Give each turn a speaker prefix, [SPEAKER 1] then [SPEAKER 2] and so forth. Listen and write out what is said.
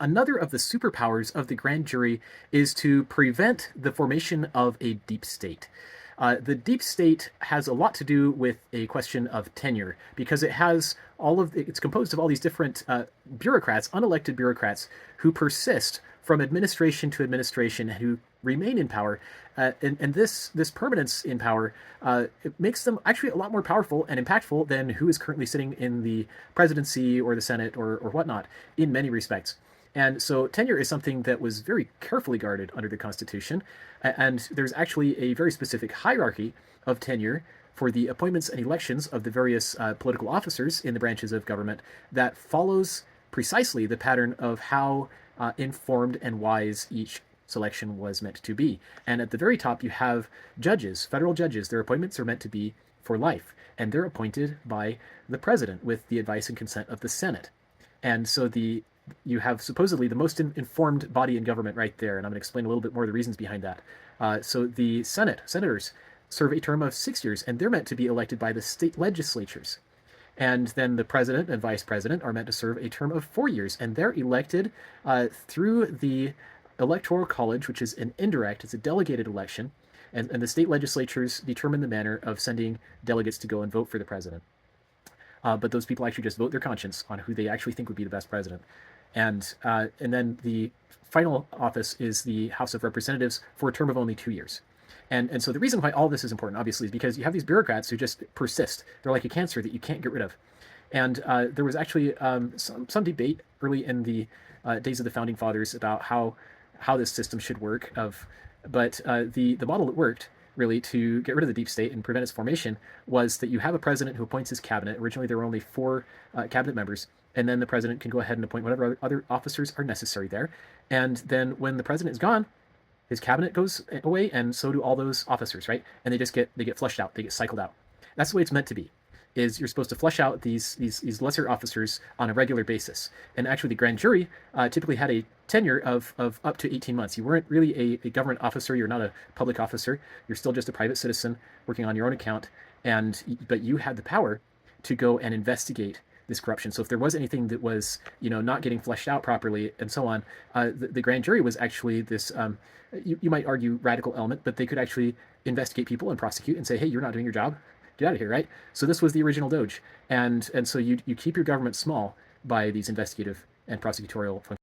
[SPEAKER 1] Another of the superpowers of the grand jury is to prevent the formation of a deep state. The deep state has a lot to do with a question of tenure because it's composed of all these different bureaucrats, unelected bureaucrats, who persist from administration to administration, who remain in power, and this permanence in power it makes them actually a lot more powerful and impactful than who is currently sitting in the presidency or the Senate or whatnot in many respects. And so tenure is something that was very carefully guarded under the Constitution. And there's actually a very specific hierarchy of tenure for the appointments and elections of the various political officers in the branches of government that follows precisely the pattern of how informed and wise each selection was meant to be. And at the very top, you have judges, federal judges. Their appointments are meant to be for life, and they're appointed by the president with the advice and consent of the Senate. And so you have supposedly the most informed body in government right there, and I'm going to explain a little bit more of the reasons behind that. So the senators serve a term of 6 years, and they're meant to be elected by the state legislatures. And then the president and vice president are meant to serve a term of 4 years, and they're elected through the electoral college, which is an indirect, it's a delegated election, and the state legislatures determine the manner of sending delegates to go and vote for the president. But those people actually just vote their conscience on who they actually think would be the best president. And then the final office is the House of Representatives for a term of only 2 years. And so the reason why all this is important, obviously, is because you have these bureaucrats who just persist. They're like a cancer that you can't get rid of. And there was actually some debate early in the days of the founding fathers about how this system should work. But the model that worked really to get rid of the deep state and prevent its formation was that you have a president who appoints his cabinet. Originally, there were only four cabinet members, and then the president can go ahead and appoint whatever other officers are necessary there. And then when the president is gone, his cabinet goes away, and so do all those officers, right? And they get flushed out, they get cycled out. That's the way it's meant to be. Is you're supposed to flush out these lesser officers on a regular basis. And actually, the grand jury typically had a tenure of up to 18 months. You weren't really a government officer. You're not a public officer. You're still just a private citizen working on your own account. But you had the power to go and investigate this corruption. So if there was anything that was, not getting fleshed out properly and so on, the grand jury was actually this, you might argue, radical element, but they could actually investigate people and prosecute and say, hey, you're not doing your job. Get out of here, right? So this was the original Doge. And so you keep your government small by these investigative and prosecutorial functions.